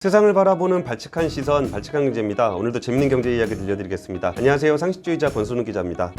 세상을 바라보는 발칙한 시선, 발칙한 경제입니다. 오늘도 재밌는 경제 이야기 들려드리겠습니다. 안녕하세요. 상식주의자 권순우 기자입니다.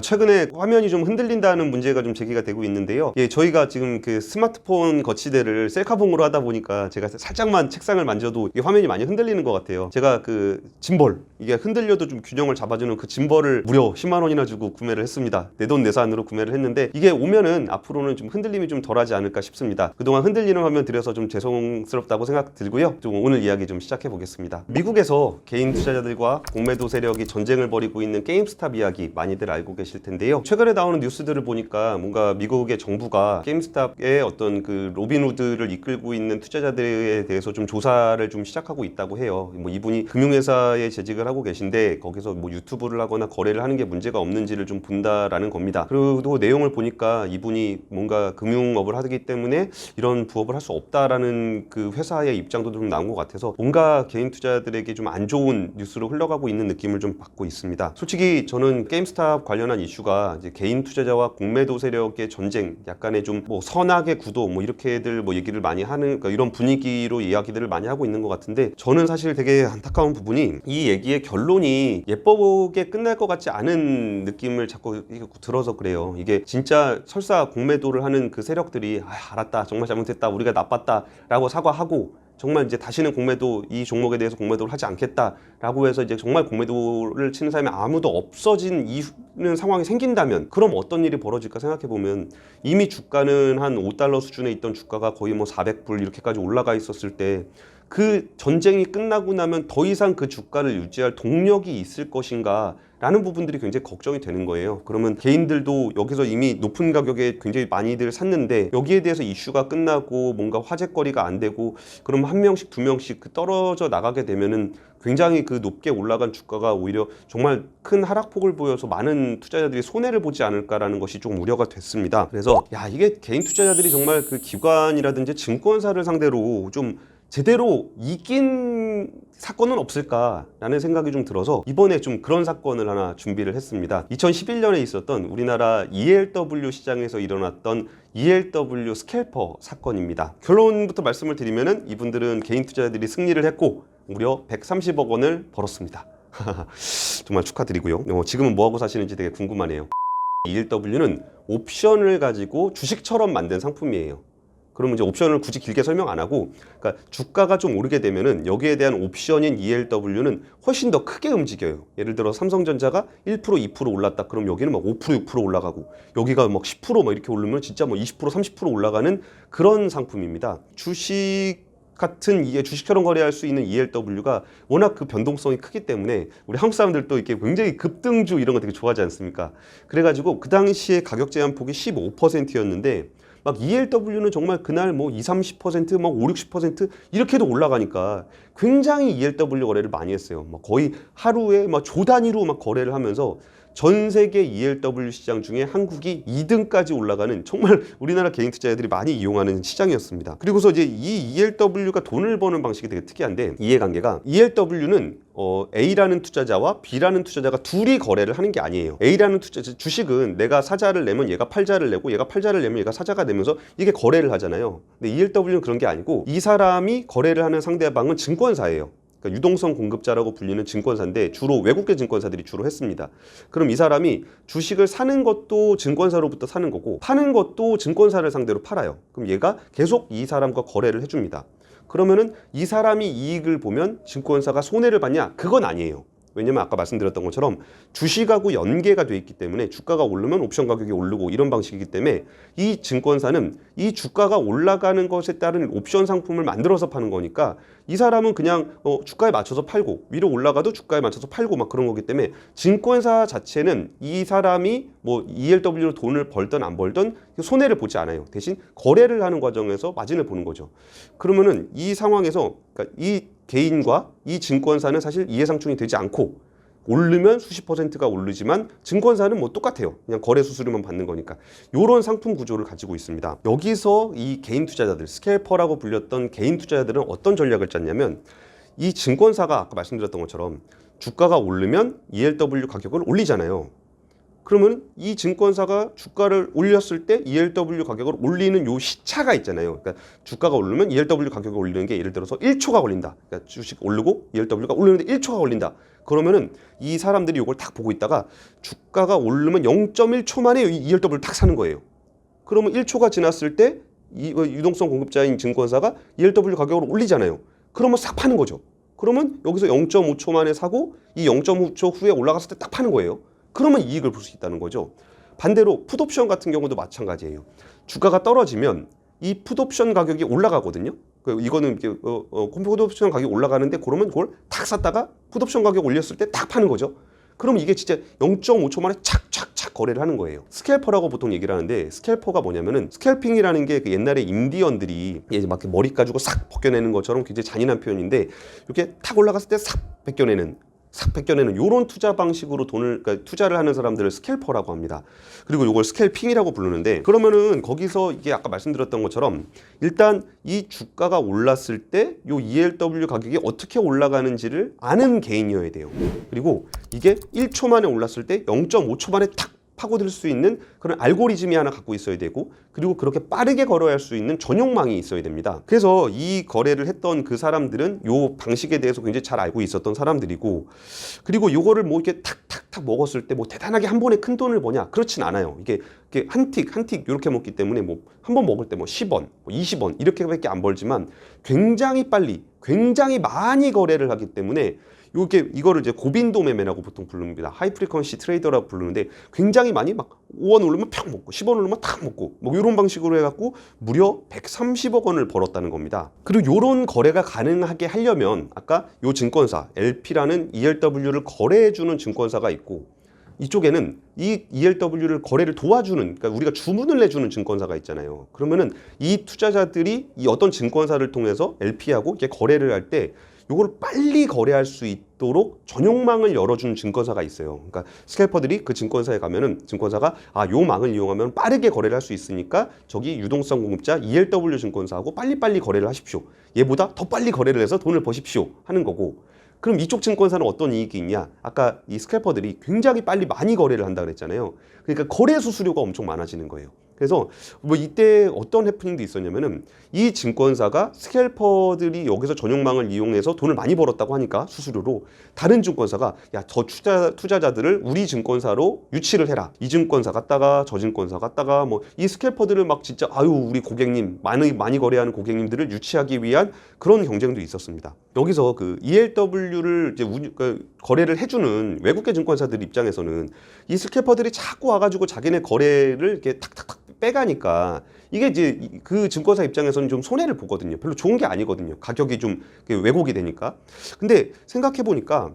최근에 화면이 좀 흔들린다는 문제가 좀 제기가 되고 있는데요. 저희가 지금 그 스마트폰 거치대를 셀카봉으로 하다 보니까 제가 살짝만 책상을 만져도 이 화면이 많이 흔들리는 것 같아요. 제가 그 짐벌, 이게 흔들려도 좀 균형을 잡아주는 그 짐벌을 무려 10만 원이나 주고 구매를 했습니다. 내돈내산으로 구매를 했는데 이게 오면은 앞으로는 좀 흔들림이 좀 덜하지 않을까 싶습니다. 그동안 흔들리는 화면 드려서 좀 죄송스럽다고 생각 들고요. 좀 오늘 이야기 좀 시작해 보겠습니다. 미국에서 개인 투자자들과 공매도 세력이 전쟁을 벌이고 있는 게임스탑 이야기 많이들 알고 계실 텐데요. 최근에 나오는 뉴스들을 보니까 뭔가 미국의 정부가 게임스탑의 어떤 그 로빈후드를 이끌고 있는 투자자들에 대해서 좀 조사를 좀 시작하고 있다고 해요. 이분이 금융회사에 재직을 하고 계신데 거기서 유튜브를 하거나 거래를 하는 게 문제가 없는지를 좀 본다라는 겁니다. 그리고 내용을 보니까 이분이 뭔가 금융업을 하기 때문에 이런 부업을 할 수 없다라는 그 회사의 입장도 좀 나온 것 같아서 뭔가 개인 투자자들에게 좀 안 좋은 뉴스로 흘러가고 있는 느낌을 좀 받고 있습니다. 솔직히 저는 게임스탑 관련한 이슈가 이제 개인 투자자와 공매도 세력의 전쟁, 약간의 좀 선악의 구도 이렇게들 얘기를 많이 하는, 그러니까 이런 분위기로 이야기들을 많이 하고 있는 것 같은데, 저는 사실 되게 안타까운 부분이 이 얘기의 결론이 예쁘게 끝날 것 같지 않은 느낌을 자꾸 들어서 그래요. 이게 진짜 설사 공매도를 하는 그 세력들이 알았다, 정말 잘못했다, 우리가 나빴다 라고 사과하고 정말 이제 다시는 공매도, 이 종목에 대해서 공매도를 하지 않겠다라고 해서 이제 정말 공매도를 치는 사람이 아무도 없어진 이유는 상황이 생긴다면, 그럼 어떤 일이 벌어질까 생각해 보면, 이미 주가는 한 5달러 수준에 있던 주가가 거의 400불 이렇게까지 올라가 있었을 때 그 전쟁이 끝나고 나면 더 이상 그 주가를 유지할 동력이 있을 것인가 라는 부분들이 굉장히 걱정이 되는 거예요. 그러면 개인들도 여기서 이미 높은 가격에 굉장히 많이들 샀는데 여기에 대해서 이슈가 끝나고 뭔가 화제거리가 안 되고, 그럼 한 명씩 두 명씩 떨어져 나가게 되면은 굉장히 그 높게 올라간 주가가 오히려 정말 큰 하락폭을 보여서 많은 투자자들이 손해를 보지 않을까라는 것이 좀 우려가 됐습니다. 그래서 이게 개인 투자자들이 정말 그 기관이라든지 증권사를 상대로 좀 제대로 이긴 사건은 없을까라는 생각이 좀 들어서 이번에 좀 그런 사건을 하나 준비를 했습니다. 2011년에 있었던 우리나라 ELW 시장에서 일어났던 ELW 스캘퍼 사건입니다. 결론부터 말씀을 드리면은 이분들은 개인 투자자들이 승리를 했고 무려 130억 원을 벌었습니다. 정말 축하드리고요. 지금은 뭐하고 사시는지 되게 궁금하네요. ELW는 옵션을 가지고 주식처럼 만든 상품이에요. 그러면 이제 옵션을 굳이 길게 설명 안 하고, 그러니까 주가가 좀 오르게 되면은 여기에 대한 옵션인 ELW는 훨씬 더 크게 움직여요. 예를 들어 삼성전자가 1%, 2% 올랐다. 그럼 여기는 5%, 6% 올라가고, 여기가 10% 이렇게 오르면 진짜 20%, 30% 올라가는 그런 상품입니다. 주식 같은 주식처럼 거래할 수 있는 ELW가 워낙 그 변동성이 크기 때문에 우리 한국 사람들도 이렇게 굉장히 급등주 이런 거 되게 좋아하지 않습니까? 그래가지고 그 당시에 가격 제한폭이 15%였는데 ELW는 정말 그날 20, 30%, 5, 60% 이렇게도 올라가니까 굉장히 ELW 거래를 많이 했어요. 거의 하루에 조 단위로 거래를 하면서 전 세계 ELW 시장 중에 한국이 2등까지 올라가는 정말 우리나라 개인 투자자들이 많이 이용하는 시장이었습니다. 그리고서 이제 이 ELW가 돈을 버는 방식이 되게 특이한데, 이해관계가 ELW는 A라는 투자자와 B라는 투자자가 둘이 거래를 하는 게 아니에요. A라는 주식은 내가 사자를 내면 얘가 팔자를 내고, 얘가 팔자를 내면 얘가 사자가 되면서 이게 거래를 하잖아요. 근데 ELW는 그런 게 아니고 이 사람이 거래를 하는 상대방은 증권사예요. 그러니까 유동성 공급자라고 불리는 증권사인데 주로 외국계 증권사들이 주로 했습니다. 그럼 이 사람이 주식을 사는 것도 증권사로부터 사는 거고 파는 것도 증권사를 상대로 팔아요. 그럼 얘가 계속 이 사람과 거래를 해줍니다. 그러면은 이 사람이 이익을 보면 증권사가 손해를 봤냐? 그건 아니에요. 왜냐면 아까 말씀드렸던 것처럼 주식하고 연계가 돼 있기 때문에 주가가 오르면 옵션 가격이 오르고 이런 방식이기 때문에 이 증권사는 이 주가가 올라가는 것에 따른 옵션 상품을 만들어서 파는 거니까 이 사람은 그냥 주가에 맞춰서 팔고, 위로 올라가도 주가에 맞춰서 팔고 그런 거기 때문에 증권사 자체는 이 사람이 ELW로 돈을 벌든 안 벌든 손해를 보지 않아요. 대신 거래를 하는 과정에서 마진을 보는 거죠. 그러면은 이 상황에서 그러니까 이 개인과 이 증권사는 사실 이해상충이 되지 않고, 오르면 수십 %가 오르지만 증권사는 똑같아요. 그냥 거래 수수료만 받는 거니까. 이런 상품 구조를 가지고 있습니다. 여기서 이 개인 투자자들, 스캘퍼라고 불렸던 개인 투자자들은 어떤 전략을 짰냐면, 이 증권사가 아까 말씀드렸던 것처럼 주가가 오르면 ELW 가격을 올리잖아요. 그러면 이 증권사가 주가를 올렸을 때 ELW 가격을 올리는 요 시차가 있잖아요. 그러니까 주가가 오르면 ELW 가격이 올리는 게 예를 들어서 1초가 걸린다. 그러니까 주식 오르고 ELW가 오르는데 1초가 걸린다. 그러면은 이 사람들이 이걸 딱 보고 있다가 주가가 오르면 0.1초 만에 이 ELW를 딱 사는 거예요. 그러면 1초가 지났을 때 이 유동성 공급자인 증권사가 ELW 가격을 올리잖아요. 그러면 싹 파는 거죠. 그러면 여기서 0.5초 만에 사고 이 0.5초 후에 올라갔을 때 딱 파는 거예요. 그러면 이익을 볼 수 있다는 거죠. 반대로 풋옵션 같은 경우도 마찬가지예요. 주가가 떨어지면 이 풋옵션 가격이 올라가거든요. 이거는 풋옵션 가격이 올라가는데 그러면 그걸 탁 샀다가 풋옵션 가격 올렸을 때 딱 파는 거죠. 그럼 이게 진짜 0.5초 만에 착착착 거래를 하는 거예요. 스캘퍼라고 보통 얘기를 하는데 스캘퍼가 뭐냐면은 스캘핑이라는 게 그 옛날에 인디언들이 이제 막 머리 가지고 싹 벗겨내는 것처럼 굉장히 잔인한 표현인데 이렇게 탁 올라갔을 때 싹 벗겨내는 요런 투자 방식으로 그러니까 투자를 하는 사람들을 스캘퍼라고 합니다. 그리고 요걸 스캘핑이라고 부르는데 그러면은 거기서 이게 아까 말씀드렸던 것처럼 일단 이 주가가 올랐을 때 요 ELW 가격이 어떻게 올라가는지를 아는 개인이어야 돼요. 그리고 이게 1초 만에 올랐을 때 0.5초 만에 탁 파고들 수 있는 그런 알고리즘이 하나 갖고 있어야 되고 그리고 그렇게 빠르게 걸어야 할 수 있는 전용망이 있어야 됩니다. 그래서 이 거래를 했던 그 사람들은 요 방식에 대해서 굉장히 잘 알고 있었던 사람들이고 그리고 요거를 뭐 이렇게 탁탁탁 먹었을 때 뭐 대단하게 한 번에 큰 돈을 버냐? 그렇진 않아요. 이게 한 틱 이렇게 먹기 때문에 뭐 한 번 먹을 때 뭐 10원, 뭐 20원 이렇게밖에 안 벌지만 굉장히 빨리, 굉장히 많이 거래를 하기 때문에 이거를 이제 고빈도 매매라고 보통 부릅니다. 하이 프리퀀시 트레이더라고 부르는데 굉장히 많이 막 5원 오르면 팍 먹고 10원 오르면 탁 먹고 뭐 이런 방식으로 해갖고 무려 130억 원을 벌었다는 겁니다. 그리고 이런 거래가 가능하게 하려면 아까 요 증권사 LP라는 ELW를 거래해주는 증권사가 있고 이쪽에는 이 ELW를 거래를 도와주는 그러니까 우리가 주문을 내주는 증권사가 있잖아요. 그러면은 이 투자자들이 이 어떤 증권사를 통해서 LP하고 이렇게 거래를 할 때 요걸 빨리 거래할 수 있도록 전용망을 열어주는 증권사가 있어요. 그러니까 스캘퍼들이 그 증권사에 가면은 증권사가 요 망을 이용하면 빠르게 거래를 할 수 있으니까 저기 유동성 공급자 ELW 증권사하고 빨리빨리 거래를 하십시오. 얘보다 더 빨리 거래를 해서 돈을 버십시오 하는 거고 그럼 이쪽 증권사는 어떤 이익이 있냐? 아까 이 스캘퍼들이 굉장히 빨리 많이 거래를 한다 그랬잖아요. 그러니까 거래 수수료가 엄청 많아지는 거예요. 그래서 뭐 이때 어떤 해프닝도 있었냐면은 이 증권사가 스캘퍼들이 여기서 전용망을 이용해서 돈을 많이 벌었다고 하니까 수수료로 다른 증권사가 야, 저 투자자들을 우리 증권사로 유치를 해라. 이 증권사 갔다가 저 증권사 갔다가 뭐 이 스캘퍼들을 막 진짜 우리 고객님 많이 거래하는 고객님들을 유치하기 위한 그런 경쟁도 있었습니다. 여기서 그 ELW를 이제 거래를 해주는 외국계 증권사들 입장에서는 이 스캘퍼들이 자꾸 와가지고 자기네 거래를 이렇게 탁탁탁 빼가니까 이게 이제 그 증권사 입장에서는 좀 손해를 보거든요. 별로 좋은 게 아니거든요. 가격이 좀 왜곡이 되니까. 근데 생각해 보니까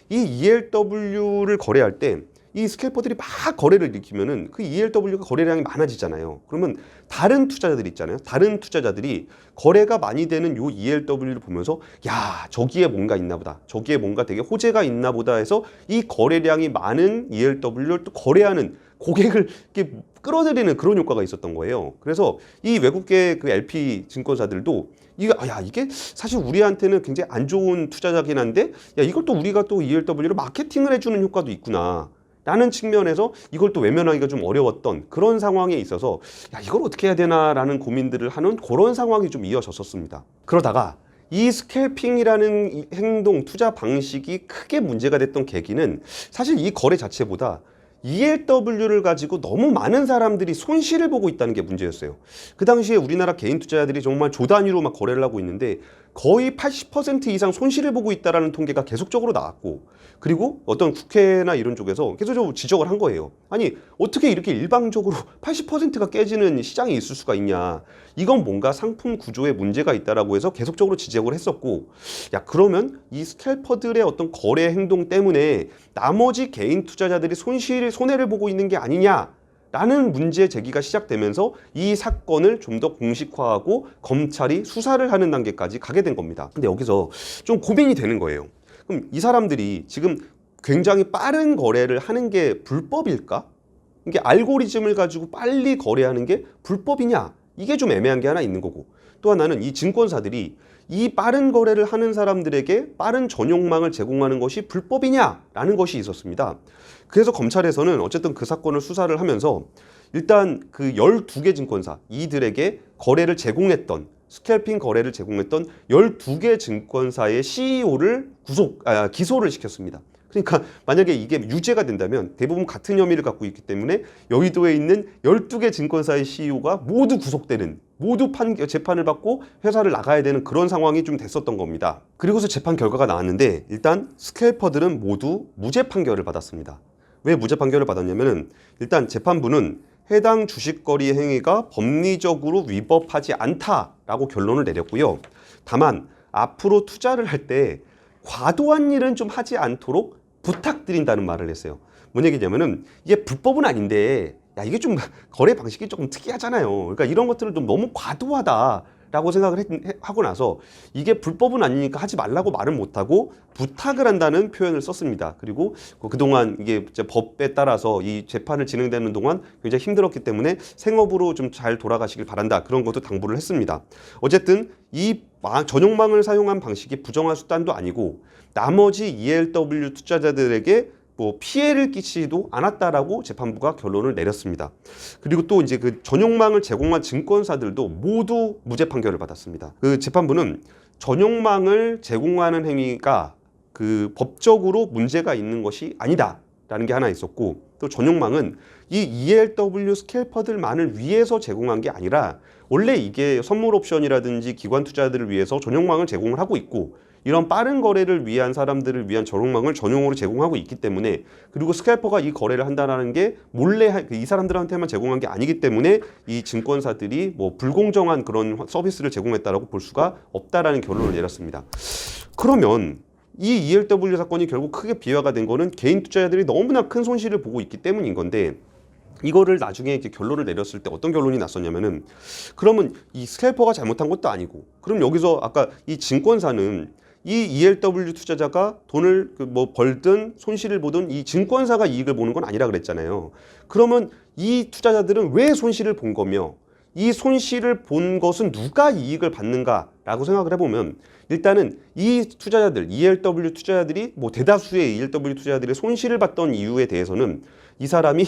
이 ELW를 거래할 때 이 스캘퍼들이 막 거래를 일으키면은 그 ELW가 거래량이 많아지잖아요. 그러면 다른 투자자들 있잖아요. 다른 투자자들이 거래가 많이 되는 요 ELW를 보면서 야, 저기에 뭔가 있나 보다. 저기에 뭔가 되게 호재가 있나 보다 해서 이 거래량이 많은 ELW를 또 거래하는 고객을 이렇게 끌어들이는 그런 효과가 있었던 거예요. 그래서 이 외국계 그 LP 증권사들도 이게 사실 우리한테는 굉장히 안 좋은 투자자긴 한데 이걸 또 우리가 또 ELW를 마케팅을 해주는 효과도 있구나. 라는 측면에서 이걸 또 외면하기가 좀 어려웠던 그런 상황에 있어서 이걸 어떻게 해야 되나라는 고민들을 하는 그런 상황이 좀 이어졌었습니다. 그러다가 이 스캘핑이라는 행동, 투자 방식이 크게 문제가 됐던 계기는 사실 이 거래 자체보다 ELW를 가지고 너무 많은 사람들이 손실을 보고 있다는 게 문제였어요. 그 당시에 우리나라 개인 투자자들이 정말 조 단위로 막 거래를 하고 있는데 거의 80% 이상 손실을 보고 있다는 통계가 계속적으로 나왔고 그리고 어떤 국회나 이런 쪽에서 계속적으로 지적을 한 거예요. 아니 어떻게 이렇게 일방적으로 80%가 깨지는 시장이 있을 수가 있냐. 이건 뭔가 상품 구조에 문제가 있다라고 해서 계속적으로 지적을 했었고 그러면 이 스캘퍼들의 어떤 거래 행동 때문에 나머지 개인 투자자들이 손해를 보고 있는 게 아니냐 라는 문제 제기가 시작되면서 이 사건을 좀 더 공식화하고 검찰이 수사를 하는 단계까지 가게 된 겁니다. 근데 여기서 좀 고민이 되는 거예요. 그럼 이 사람들이 지금 굉장히 빠른 거래를 하는 게 불법일까? 이게 알고리즘을 가지고 빨리 거래하는 게 불법이냐? 이게 좀 애매한 게 하나 있는 거고, 또 하나는 이 증권사들이 이 빠른 거래를 하는 사람들에게 빠른 전용망을 제공하는 것이 불법이냐라는 것이 있었습니다. 그래서 검찰에서는 어쨌든 그 사건을 수사를 하면서 일단 그 12개 증권사, 이들에게 거래를 제공했던, 스캘핑 거래를 제공했던 12개 증권사의 CEO를 기소를 시켰습니다. 그러니까 만약에 이게 유죄가 된다면 대부분 같은 혐의를 갖고 있기 때문에 여의도에 있는 12개 증권사의 CEO가 모두 구속되는, 모두 재판을 받고 회사를 나가야 되는 그런 상황이 좀 됐었던 겁니다. 그리고서 재판 결과가 나왔는데 일단 스캘퍼들은 모두 무죄 판결을 받았습니다. 왜 무죄 판결을 받았냐면은 일단 재판부는 해당 주식거래 행위가 법리적으로 위법하지 않다라고 결론을 내렸고요. 다만 앞으로 투자를 할 때 과도한 일은 좀 하지 않도록 부탁드린다는 말을 했어요. 뭔 얘기냐면은 이게 불법은 아닌데 야 이게 좀 거래 방식이 조금 특이하잖아요. 그러니까 이런 것들을 좀 너무 과도하다라고 생각을 하고 나서 이게 불법은 아니니까 하지 말라고 말을 못하고 부탁을 한다는 표현을 썼습니다. 그리고 그동안 이게 법에 따라서 이 재판을 진행되는 동안 굉장히 힘들었기 때문에 생업으로 좀 잘 돌아가시길 바란다. 그런 것도 당부를 했습니다. 어쨌든 이 전용망을 사용한 방식이 부정한 수단도 아니고 나머지 ELW 투자자들에게 뭐 피해를 끼치지도 않았다라고 재판부가 결론을 내렸습니다. 그리고 또 이제 그 전용망을 제공한 증권사들도 모두 무죄 판결을 받았습니다. 그 재판부는 전용망을 제공하는 행위가 그 법적으로 문제가 있는 것이 아니다라는 게 하나 있었고, 또 전용망은 이 ELW 스캘퍼들만을 위해서 제공한 게 아니라 원래 이게 선물 옵션이라든지 기관 투자들을 위해서 전용망을 제공을 하고 있고, 이런 빠른 거래를 위한 사람들을 위한 전용망을 전용으로 제공하고 있기 때문에, 그리고 스캘퍼가 이 거래를 한다는 게 몰래 이 사람들한테만 제공한 게 아니기 때문에 이 증권사들이 뭐 불공정한 그런 서비스를 제공했다라고 볼 수가 없다라는 결론을 내렸습니다. 그러면 이 ELW 사건이 결국 크게 비화가 된 거는 개인 투자자들이 너무나 큰 손실을 보고 있기 때문인 건데, 이거를 나중에 이렇게 결론을 내렸을 때 어떤 결론이 났었냐면은, 그러면 이 스캘퍼가 잘못한 것도 아니고, 그럼 여기서 아까 이 증권사는 이 ELW 투자자가 돈을 뭐 벌든 손실을 보든 이 증권사가 이익을 보는 건 아니라 그랬잖아요. 그러면 이 투자자들은 왜 손실을 본 거며, 이 손실을 본 것은 누가 이익을 받는가라고 생각을 해보면, 일단은 이 투자자들, ELW 투자자들이 뭐 대다수의 ELW 투자자들이 손실을 봤던 이유에 대해서는 이 사람이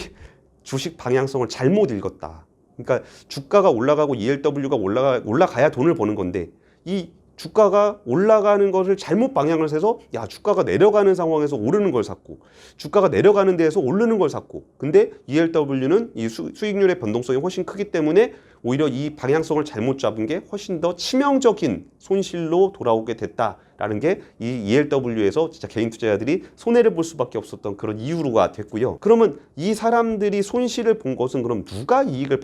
주식 방향성을 잘못 읽었다. 그러니까 주가가 올라가고 ELW가 올라가야 돈을 버는 건데, 이 주가가 올라가는 것을 잘못 방향을 세서 야 주가가 내려가는 상황에서 오르는 걸 샀고, 주가가 내려가는 데에서 오르는 걸 샀고, 근데 ELW는 이 수익률의 변동성이 훨씬 크기 때문에 오히려 이 방향성을 잘못 잡은 게 훨씬 더 치명적인 손실로 돌아오게 됐다라는 게 이 ELW에서 진짜 개인 투자자들이 손해를 볼 수밖에 없었던 그런 이유가 됐고요. 그러면 이 사람들이 손실을 본 것은 그럼 누가 이익을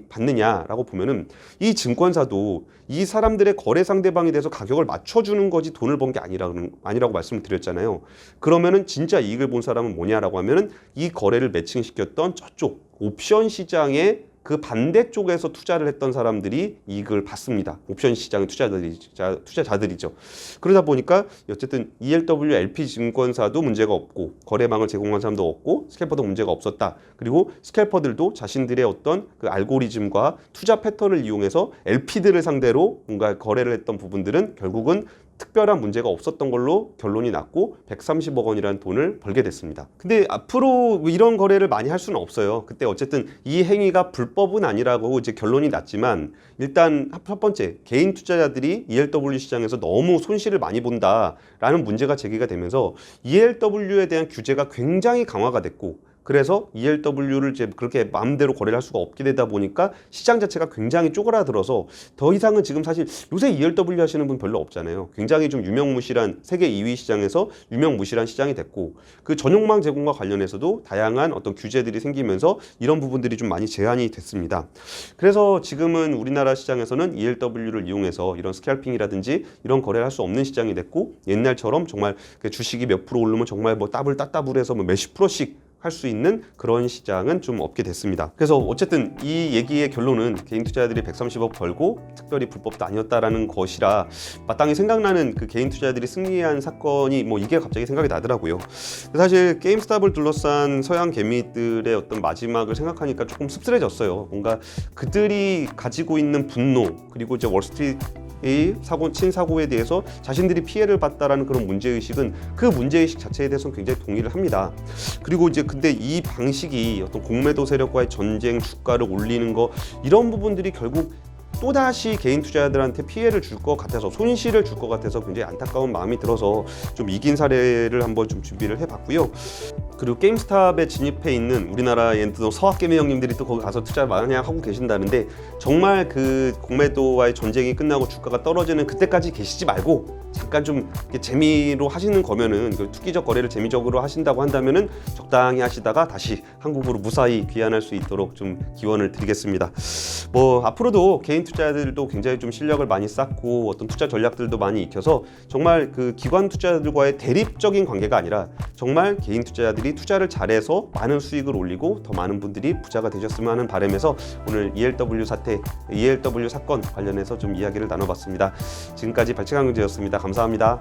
받느냐라고 보면은, 이 증권사도 이 사람들의 거래 상대방에 대해서 가격을 맞춰주는 거지 돈을 번 게 아니라고 말씀을 드렸잖아요. 그러면은 진짜 이익을 본 사람은 뭐냐라고 하면은 이 거래를 매칭시켰던 저쪽 옵션 시장에 그 반대쪽에서 투자를 했던 사람들이 이익을 받습니다. 옵션 시장의 투자자들이죠. 그러다 보니까 어쨌든 ELW LP 증권사도 문제가 없고, 거래망을 제공한 사람도 없고, 스캘퍼도 문제가 없었다. 그리고 스캘퍼들도 자신들의 어떤 그 알고리즘과 투자 패턴을 이용해서 LP들을 상대로 뭔가 거래를 했던 부분들은 결국은 특별한 문제가 없었던 걸로 결론이 났고 130억 원이라는 돈을 벌게 됐습니다. 근데 앞으로 이런 거래를 많이 할 수는 없어요. 그때 어쨌든 이 행위가 불법은 아니라고 이제 결론이 났지만, 일단 첫 번째 개인 투자자들이 ELW 시장에서 너무 손실을 많이 본다라는 문제가 제기가 되면서 ELW에 대한 규제가 굉장히 강화가 됐고, 그래서 ELW를 이제 그렇게 마음대로 거래를 할 수가 없게 되다 보니까 시장 자체가 굉장히 쪼그라들어서 더 이상은 지금 사실 요새 ELW 하시는 분 별로 없잖아요. 굉장히 좀 유명무실한 세계 2위 시장에서 유명무실한 시장이 됐고, 그 전용망 제공과 관련해서도 다양한 어떤 규제들이 생기면서 이런 부분들이 좀 많이 제한이 됐습니다. 그래서 지금은 우리나라 시장에서는 ELW를 이용해서 이런 스캘핑이라든지 이런 거래를 할 수 없는 시장이 됐고, 옛날처럼 정말 그 주식이 몇 프로 오르면 정말 뭐 따블따따블해서 뭐 몇십 프로씩 할 수 있는 그런 시장은 좀 없게 됐습니다. 그래서 어쨌든 이 얘기의 결론은 개인 투자자들이 130억 벌고 특별히 불법도 아니었다라는 것이라 마땅히 생각나는 그 개인 투자자들이 승리한 사건이 뭐 이게 갑자기 생각이 나더라고요. 사실 게임스탑을 둘러싼 서양 개미들의 어떤 마지막을 생각하니까 조금 씁쓸해졌어요. 뭔가 그들이 가지고 있는 분노, 그리고 이제 월스트리트의 친사고에 대해서 자신들이 피해를 봤다라는 그런 문제의식은 그 문제의식 자체에 대해서는 굉장히 동의를 합니다. 그리고 이제 근데 이 방식이 어떤 공매도 세력과의 전쟁, 주가를 올리는 거 이런 부분들이 결국 또다시 개인 투자자들한테 피해를 줄 것 같아서, 손실을 줄 것 같아서 굉장히 안타까운 마음이 들어서 좀 이긴 사례를 한번 좀 준비를 해봤고요. 그리고 게임스탑에 진입해 있는 우리나라의 또 서학개미 형님들이 또 거기 가서 투자 많이 하고 계신다는데, 정말 그 공매도와의 전쟁이 끝나고 주가가 떨어지는 그때까지 계시지 말고 잠깐 좀 재미로 하시는 거면은, 그 투기적 거래를 재미적으로 하신다고 한다면은 적당히 하시다가 다시 한국으로 무사히 귀환할 수 있도록 좀 기원을 드리겠습니다. 뭐 앞으로도 개인 투자자들도 굉장히 좀 실력을 많이 쌓고 어떤 투자 전략들도 많이 익혀서 정말 그 기관 투자자들과의 대립적인 관계가 아니라 정말 개인 투자자들이 투자를 잘해서 많은 수익을 올리고 더 많은 분들이 부자가 되셨으면 하는 바람에서 오늘 ELW 사건 관련해서 좀 이야기를 나눠봤습니다. 지금까지 발칙한 경제였습니다. 감사합니다.